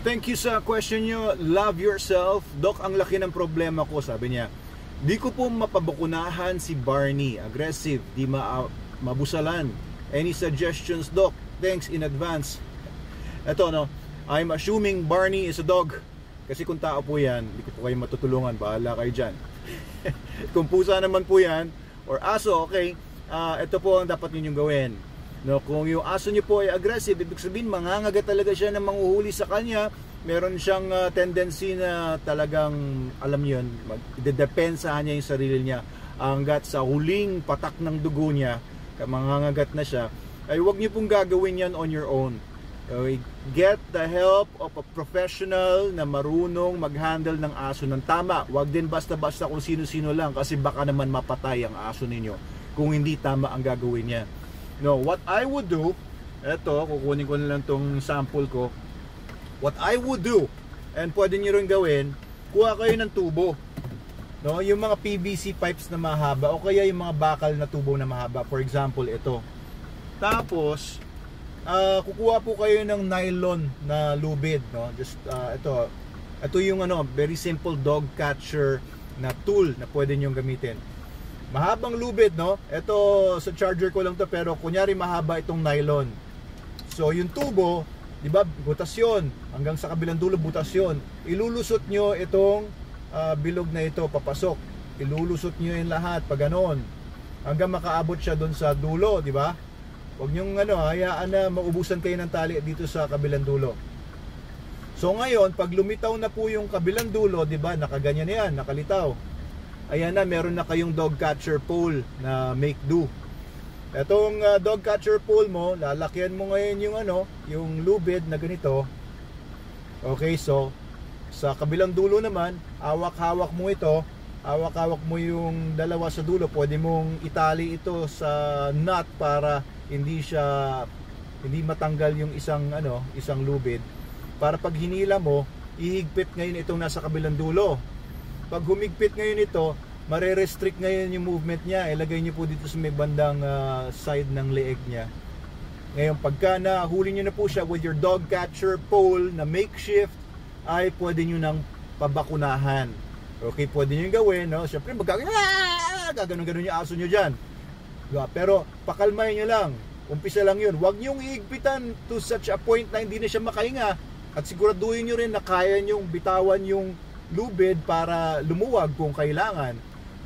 thank you sa question nyo. Love yourself. Doc, ang laki ng problema ko, sabi niya. Di ko po mapabakunahan si Barney. Aggressive, di mabusalan. Any suggestions, Doc? Thanks in advance. Ito, no? I'm assuming Barney is a dog. Kasi kung tao po yan, hindi ko po kayo matutulungan. Bahala kayo dyan. Kung pusa naman po yan, or aso, okay. Ito po ang dapat ninyong gawin. No, kung yung aso niyo po ay aggressive, ibig sabihin mangangagat talaga siya ng manghuhuli sa kanya. Meron siyang tendency na talagang, alam niyo yun, magdedepensahan niya yung sarili niya. Hanggat sa huling patak ng dugo niya, mangangagat na siya, ay huwag niyo pong gagawin yan on your own. Get the help of a professional na marunong mag-handle ng aso ng tama. Huwag din basta-basta kung sino-sino lang, kasi baka naman mapatay ang aso ninyo kung hindi tama ang gagawin niya. No, what I would do, eto, kukunin ko na lang tong sample ko. What I would do, and pwede nyo rin gawin, kuha kayo ng tubo. No, yung mga PVC pipes na mahaba, o kaya yung mga bakal na tubo na mahaba. For example, ito. Tapos, kukuha po kayo ng nylon na lubid. No? Just, ito yung very simple dog catcher na tool na pwede nyo gamitin. Mahabang lubid, no? Ito, sa charger ko lang to, pero kunyari mahaba itong nylon. So, yung tubo, di ba, butas yun. Hanggang sa kabilang dulo, butas yun. Ilulusot nyo itong bilog na ito, papasok. Ilulusot nyo yung lahat, pag ganon. Hanggang makaabot siya doon sa dulo, di ba? Huwag nyong hayaan na maubusan kayo ng tali dito sa kabilang dulo. So, ngayon, pag lumitaw na po yung kabilang dulo, di ba, nakaganyan yan, nakalitaw. Ayan na, meron na kayong dog catcher pole na make do. Etong dog catcher pole mo, lalakyan mo ngayon yung lubid na ganito. Okay, so sa kabilang dulo naman, hawak-hawak mo ito. Hawak-hawak mo yung dalawa sa dulo. Pwede mong itali ito sa nut para hindi matanggal yung isang lubid. Para pag hinila mo, ihigpit ngayon itong nasa kabilang dulo. Pag humigpit ngayon ito, mare-restrict ngayon yung movement niya. Ilagay niyo po dito sa may bandang side ng leeg niya. Ngayon, pagka nahuli niyo na po siya with your dog catcher pole na makeshift, ay pwede niyo nang pabakunahan. Okay, pwede niyo gawin, no? Siyempre, gaganon-ganon yung aso niyo dyan. Pero, pakalmahin niyo lang. Umpisa lang yun. Huwag niyong iigpitan to such a point na hindi na siya makahinga. At siguraduhin niyo rin na kaya niyong bitawan yung lubid para lumuwag kung kailangan,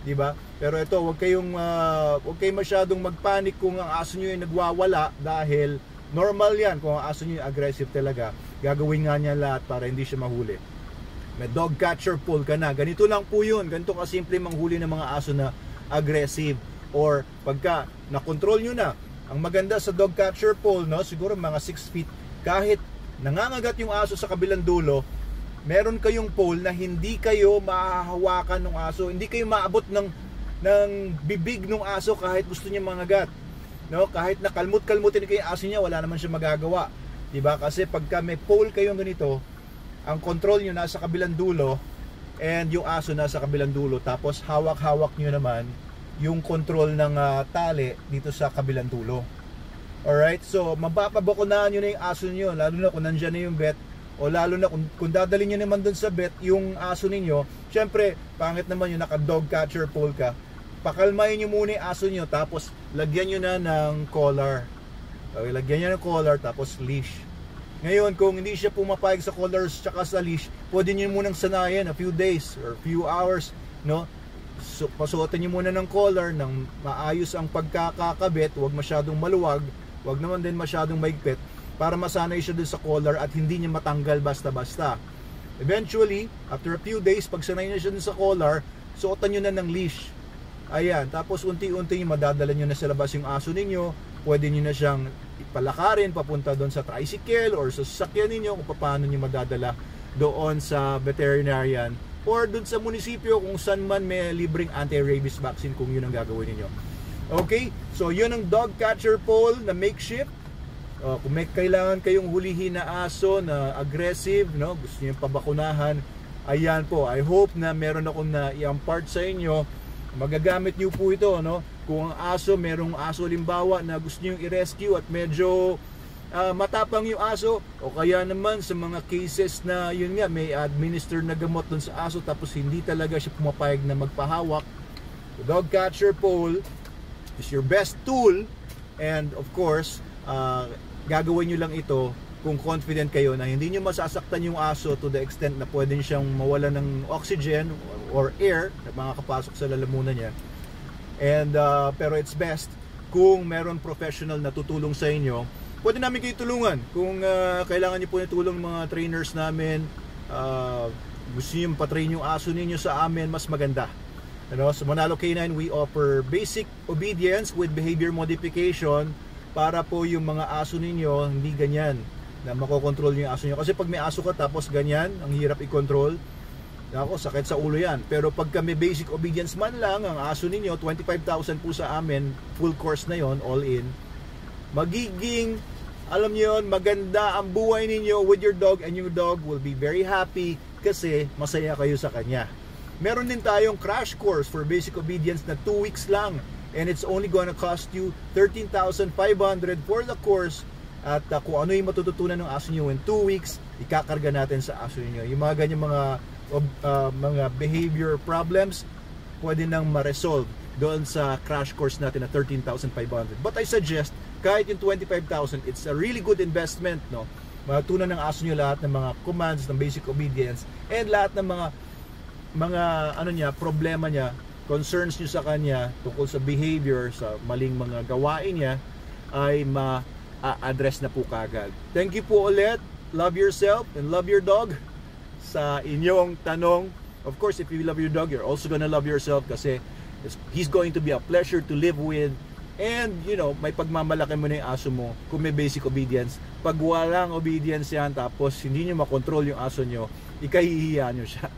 di ba? Pero ito, huwag kayong masyadong magpanik kung ang aso niyo ay nagwawala, dahil normal yan kung ang aso niyo ay aggressive talaga. Gagawin nga niya lahat para hindi siya mahuli. May dog catcher pole ka na. Ganito lang po yun. Ganito kasimple manghuli ng mga aso na aggressive. Or pagka na-control nyo na, ang maganda sa dog catcher pole, no, siguro mga 6 feet, kahit nangangagat yung aso sa kabilang dulo, meron kayong pole na hindi kayo mahahawakan ng aso, hindi kayo maabot ng bibig ng aso kahit gusto niya mangagat. No, kahit nakalmut-kalmutin kayo yung aso niya, wala naman siya magagawa. 'Di ba? Kasi pagka may pole kayong ganito, ang control niyo nasa kabilang dulo and yung aso nasa kabilang dulo, tapos hawak-hawak niyo naman yung control ng tali dito sa kabilang dulo. Alright? So, mapapabakunahan niyo na yung aso niyo, lalo na kung nandiyan na yung vet. O lalo na kung dadalhin nyo naman dun sa vet yung aso ninyo, syempre, pangit naman yung naka-dog catcher pole ka. Pakalmahin nyo muna yung aso nyo, tapos lagyan nyo na ng collar. Okay, lagyan nyo ng collar, tapos leash. Ngayon, kung hindi siya pumapayag sa collars tsaka sa leash, pwede nyo munang sanayan a few days or few hours, no? So, pasuotan nyo muna ng collar nang maayos ang pagkakakabit, huwag masyadong maluwag, huwag naman din masyadong maigpit, para masanay siya dun sa collar at hindi niya matanggal basta-basta. Eventually, after a few days, pag sanay na siya dun sa collar, suotan nyo na ng leash. Ayan, tapos unti-unti madadala nyo na sa labas yung aso ninyo. Pwede nyo na siyang ipalakarin papunta doon sa tricycle or sa sasakyan ninyo kung paano nyo madadala doon sa veterinarian or doon sa munisipyo kung saan man may libreng anti-rabies vaccine kung yun ang gagawin ninyo. Okay, so yun ang dog catcher pole na makeshift. Kung may kailangan kayong hulihin na aso na aggressive, no, gusto niyo pabakunahan, ayan po, I hope na meron akong na i-impart sa inyo. Magagamit niyo po ito, no? Kung ang aso, merong aso limbawa na gusto niyo i-rescue at medyo matapang yung aso, o kaya naman sa mga cases na yun nga may administer na gamot dun sa aso tapos hindi talaga siya pumapayag na magpahawak, the dog catcher pole is your best tool. And of course, gagawin nyo lang ito kung confident kayo na hindi nyo masasaktan yung aso to the extent na pwede siyang mawala ng oxygen or air na makakapasok sa lalamunan niya. And pero it's best kung meron professional na tutulong sa inyo. Pwede namin kayo tulungan kung kailangan niyo po ng tulong ng mga trainers namin. Gusto niyo patrain yung aso ninyo sa amin, mas maganda. Sa Manalo K9, we offer basic obedience with behavior modification para po yung mga aso ninyo hindi ganyan na makokontrol yung aso niyo. Kasi pag may aso ka tapos ganyan, ang hirap i-control. Ako, sakit sa ulo yan. Pero pag kami basic obedience man lang, ang aso ninyo, 25,000 po sa amin, full course na yon, all in. Magiging, alam niyo yun, maganda ang buhay ninyo with your dog, and your dog will be very happy kasi masaya kayo sa kanya. Meron din tayong crash course for basic obedience na 2 weeks lang, and it's only gonna cost you 13,500 for the course. At kung ano yung matututunan ng aso niyo in 2 weeks, ikakarga natin sa aso niyo. Yung mga ganyan mga behavior problems, pwede nang ma-resolve doon sa crash course natin na 13,500. But I suggest, kahit yung 25,000, it's a really good investment, no? Matutunan ng aso niyo lahat ng mga commands ng basic obedience and lahat ng mga problema niya, concerns niyo sa kanya tungkol sa behavior, sa maling mga gawain niya, ay ma-address na po kagad. Thank you po ulit. Love yourself and love your dog. Sa inyong tanong, of course, if you love your dog, you're also gonna love yourself kasi he's going to be a pleasure to live with. And, may pagmamalaki mo na yung aso mo kung may basic obedience. Pag walang obedience yan, tapos hindi nyo makontrol yung aso nyo, ikahihiya nyo siya.